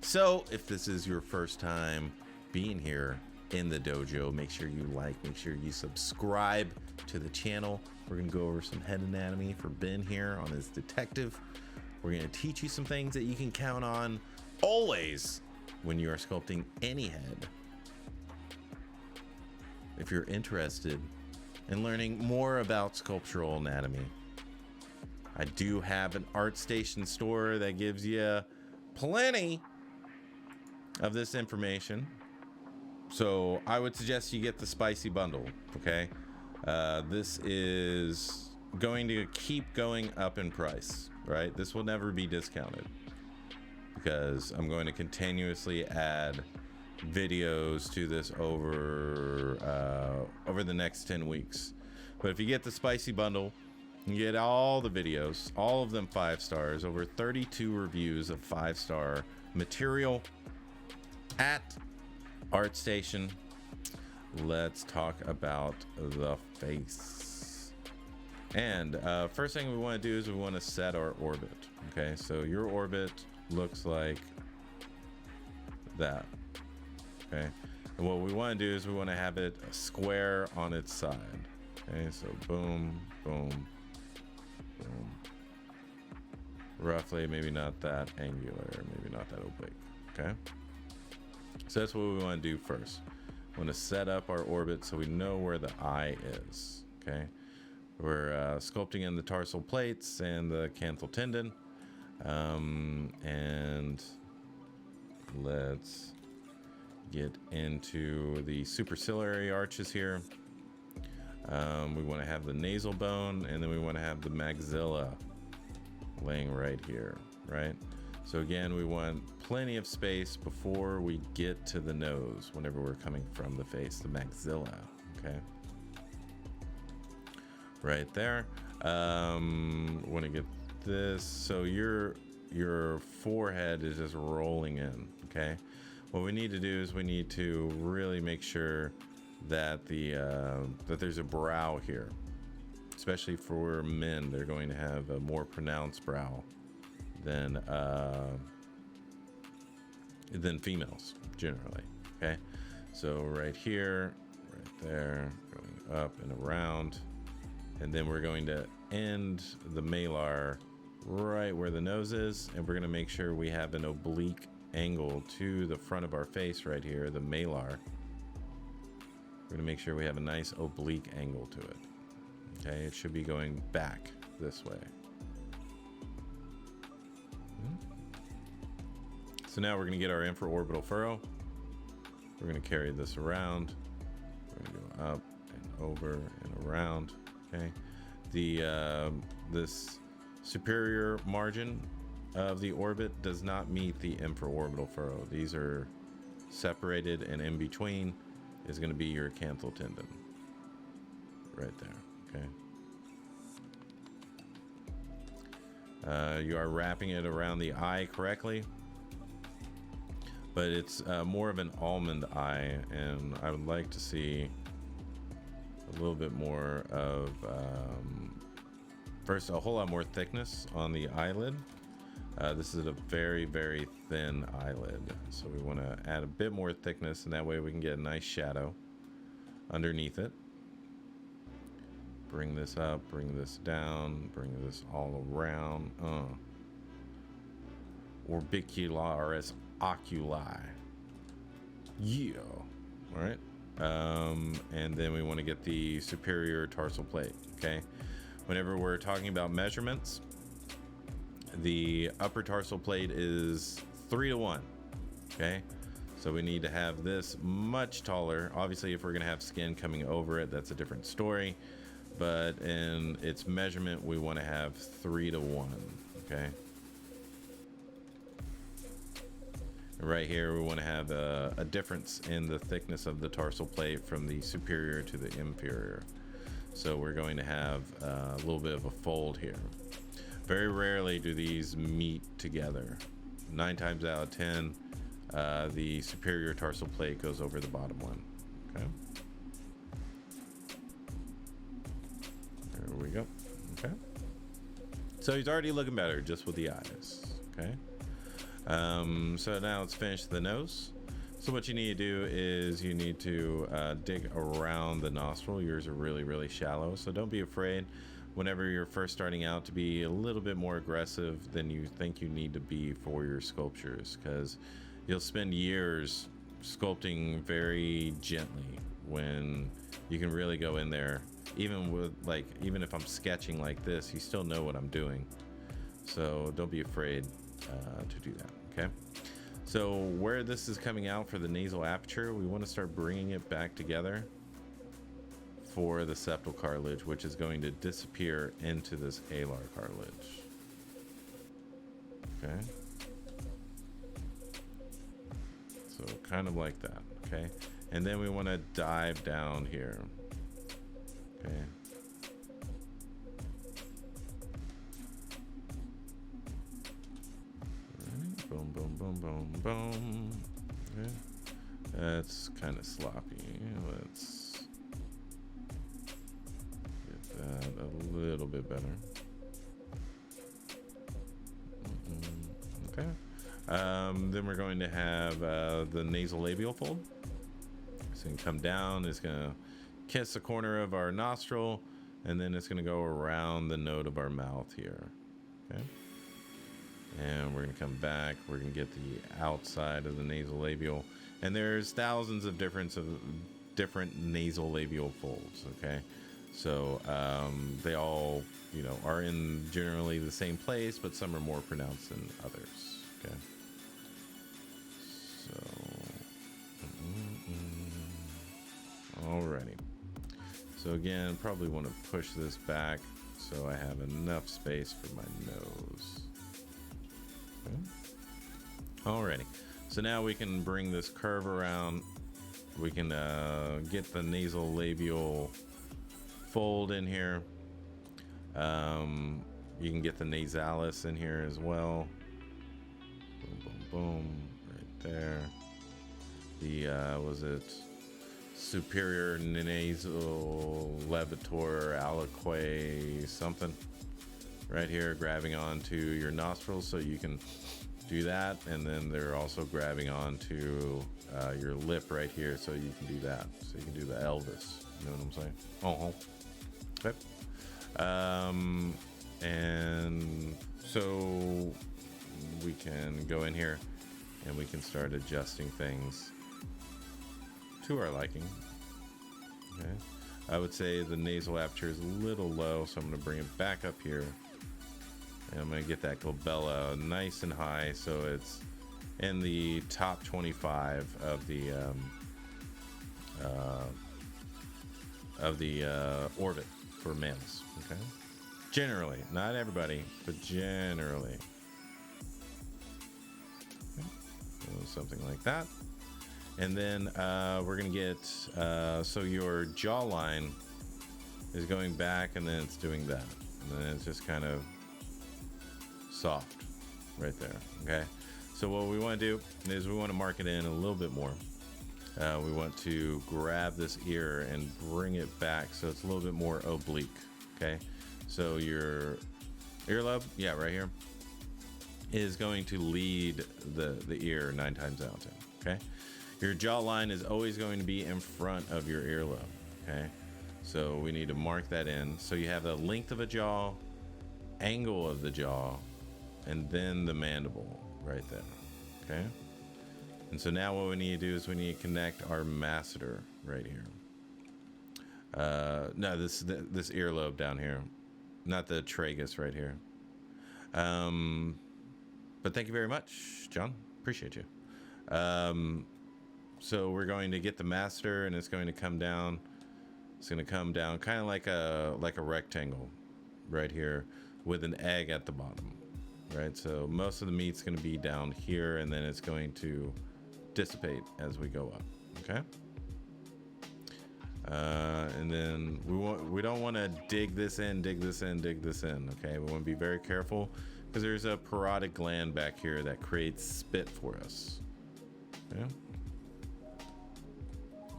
So if this is your first time being here in the dojo, make sure you like, make sure you subscribe to the channel. We're gonna go over some head anatomy for Ben here on his detective. We're gonna teach you some things that you can count on always when you are sculpting any head. If you're interested in learning more about sculptural anatomy, I do have an ArtStation store that gives you plenty of this information. So I would suggest you get the spicy bundle, okay? This is going to keep going up in price, right? This will never be discounted because I'm going to continuously add videos to this over the next 10 weeks. But if you get the spicy bundle, you get all the videos, all of them 5 stars, over 32 reviews of 5-star material at ArtStation. Let's talk about the face. And first thing we want to do is we want to set our orbit. Okay, so your orbit looks like that. Okay, and what we want to do is we want to have it square on its side. Okay, so boom, boom, boom. Roughly, maybe not that angular, maybe not that oblique. Okay, so that's what we want to do first. We want to set up our orbit so we know where the eye is. Okay, we're sculpting in the tarsal plates and the canthal tendon, and let's get into the superciliary arches here. We want to have the nasal bone, and then we want to have the maxilla laying right here, right? So again, we want plenty of space before we get to the nose whenever we're coming from the face, the maxilla, okay? Right there. Want to get this, so your forehead is just rolling in, okay? What we need to do is we need to really make sure that that there's a brow here, especially for men. They're going to have a more pronounced brow than females generally. Okay, so right here, right there, going up and around, and then we're going to end the malar right where the nose is, and we're going to make sure we have an oblique angle to the front of our face right here, the malar. We're going to make sure we have a nice oblique angle to it. Okay, it should be going back this way. So now we're going to get our infraorbital furrow. We're going to carry this around. We're going to go up and over and around. Okay, this superior margin of the orbit does not meet the infraorbital furrow. These are separated, and in between is going to be your canthal tendon right there. Okay, you are wrapping it around the eye correctly, but it's more of an almond eye, and I would like to see a little bit more of first, a whole lot more thickness on the eyelid. This is a very, very thin eyelid, so we want to add a bit more thickness, and that way we can get a nice shadow underneath it. Bring this up, bring this down, bring this all around. Orbicularis oculi. Yeah. All right. And then we want to get the superior tarsal plate. Okay. Whenever we're talking about measurements, the upper tarsal plate is 3:1. Okay, so we need to have this much taller. Obviously, if we're going to have skin coming over it, that's a different story, but in its measurement we want to have 3:1. Okay, right here we want to have a difference in the thickness of the tarsal plate from the superior to the inferior, so we're going to have a little bit of a fold here. Very rarely do these meet together. 9 times out of 10, the superior tarsal plate goes over the bottom one. Okay. There we go. Okay. So he's already looking better just with the eyes. Okay. So now let's finish the nose. So what you need to do is you need to dig around the nostril. Yours are really, really shallow, so don't be afraid whenever you're first starting out to be a little bit more aggressive than you think you need to be for your sculptures, because you'll spend years sculpting very gently when you can really go in there. Even with even if I'm sketching like this, you still know what I'm doing, so don't be afraid to do that. Okay, so where this is coming out for the nasal aperture, we want to start bringing it back together for the septal cartilage, which is going to disappear into this alar cartilage. Okay, so kind of like that. Okay, and then we want to dive down here. Okay, boom, boom, boom, boom, boom. Okay, that's kind of sloppy. Let's get that a little bit better. Okay, then we're going to have the nasolabial fold. It's going to come down. It's going to kiss the corner of our nostril, and then it's going to go around the node of our mouth here. Okay, and we're going to come back. We're going to get the outside of the nasolabial, and there's thousands of different nasolabial folds. Okay, so they all, you know, are in generally the same place, but some are more pronounced than others. Okay, so alrighty. So again, probably want to push this back so I have enough space for my nose. Okay. Alrighty. So now we can bring this curve around. We can get the nasolabial fold in here. You can get the nasalis in here as well. Boom, boom, boom. Right there. The, was it superior nasal levator aliquois something right here, grabbing onto your nostrils, so you can do that. And then they're also grabbing onto your lip right here, so you can do that. So you can do the Elvis, you know what I'm saying? Okay. And so we can go in here and we can start adjusting things to our liking. Okay, I would say the nasal aperture is a little low, so I'm going to bring it back up here, and I'm going to get that glabella nice and high, so it's in the top 25 of the orbit for males. Okay, generally, not everybody, but generally. Okay. So something like that. And then we're gonna get, so your jawline is going back, and then it's doing that. And then it's just kind of soft right there, okay? So what we wanna do is we wanna mark it in a little bit more. We want to grab this ear and bring it back so it's a little bit more oblique, okay? So your earlobe, yeah, right here, is going to lead the ear 9 times out of 10, okay? Your jawline is always going to be in front of your earlobe, okay? So we need to mark that in. So you have the length of a jaw, angle of the jaw, and then the mandible right there, okay? And so now what we need to do is we need to connect our masseter right here. No, this earlobe down here, not the tragus right here. But thank you very much, John. Appreciate you. So we're going to get the masseter, and it's going to come down. It's going to come down kind of like a rectangle right here with an egg at the bottom, right? So most of the meat's going to be down here, and then it's going to dissipate as we go up, okay? And then we don't want to dig this in, okay? We want to be very careful because there's a parotid gland back here that creates spit for us. Okay.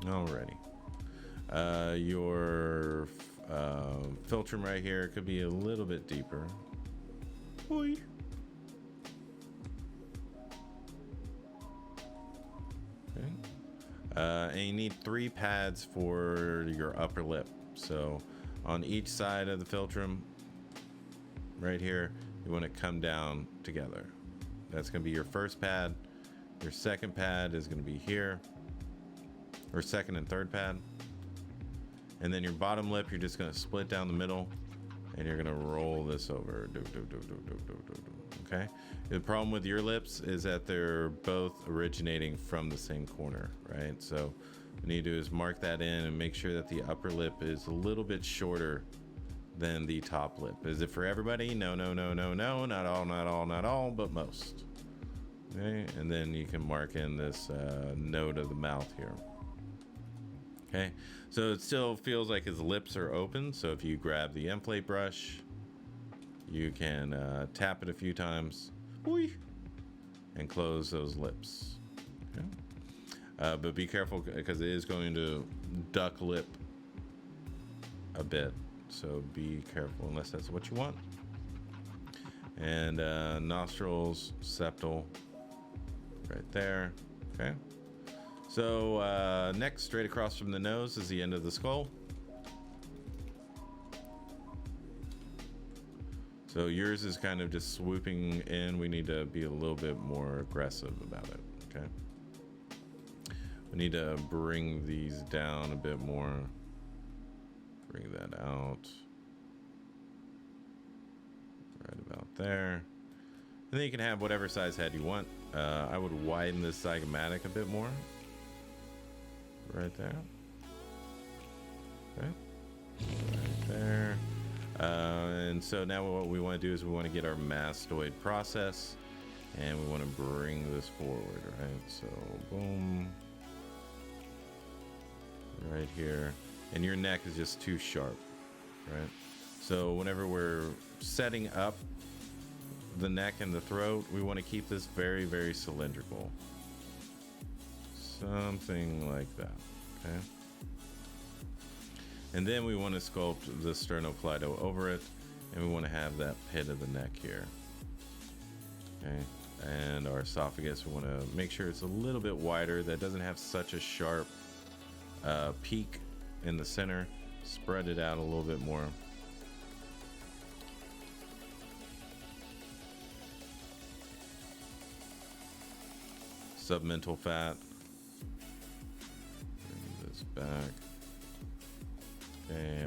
Alrighty. Your philtrum right here could be a little bit deeper. Boy. And you need 3 pads for your upper lip. So on each side of the philtrum, right here, you want to come down together. That's going to be your first pad. Your second pad is going to be here, or second and third pad. And then your bottom lip, you're just going to split down the middle, and you're going to roll this over. Okay? The problem with your lips is that they're both originating from the same corner, right? So what you need to do is mark that in and make sure that the upper lip is a little bit shorter than the top lip. Is it for everybody? No, no, no, no, no. Not all, not all, not all, but most. Okay? And then you can mark in this node of the mouth here. Okay? So it still feels like his lips are open. So if you grab the inflate brush, you can tap it a few times and close those lips. Okay? But be careful because it is going to duck lip a bit. So be careful unless that's what you want. And nostrils, septal, right there. Okay. So next, straight across from the nose is the end of the skull. So yours is kind of just swooping in. We need to be a little bit more aggressive about it. Okay. We need to bring these down a bit more. Bring that out. Right about there. And then you can have whatever size head you want. I would widen this zygomatic a bit more. Right there. Okay. Right there. And so now what we want to do is we want to get our mastoid process, and we want to bring this forward, right? So boom. Right here. And your neck is just too sharp, right? So whenever we're setting up the neck and the throat, we want to keep this very, very cylindrical. Something like that, okay? And then we want to sculpt the sternocleido over it, and we want to have that pit of the neck here, okay? And our esophagus, we want to make sure it's a little bit wider, that doesn't have such a sharp peak in the center. Spread it out a little bit more. Submental fat. Bring this back. Okay,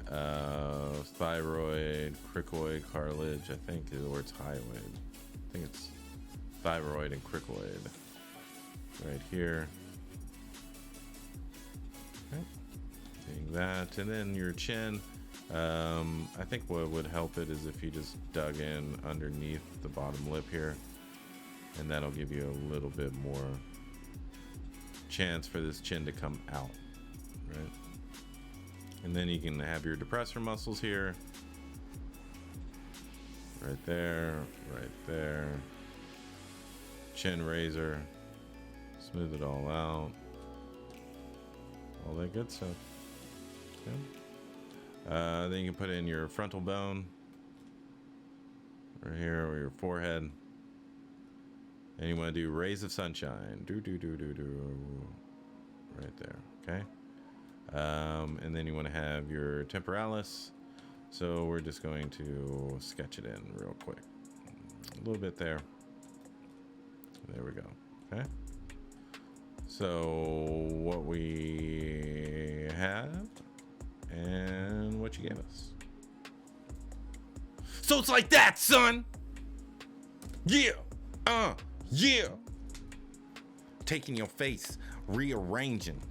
thyroid, cricoid, cartilage. I think, or it's hyoid. I think it's thyroid and cricoid. Right here. Okay. Doing that, and then your chin. I think what would help it is if you just dug in underneath the bottom lip here, and that'll give you a little bit more chance for this chin to come out, right? And then you can have your depressor muscles here, right there, right there. Chin razor, smooth it all out, all that good stuff. Okay. Then you can put in your frontal bone right here, or your forehead. And you want to do rays of sunshine. Do. Right there. Okay. And then you want to have your temporalis. So we're just going to sketch it in real quick. A little bit there. There we go. Okay. So what we have and what you gave us. So it's like that, son. Yeah. Yeah. Taking your face, rearranging,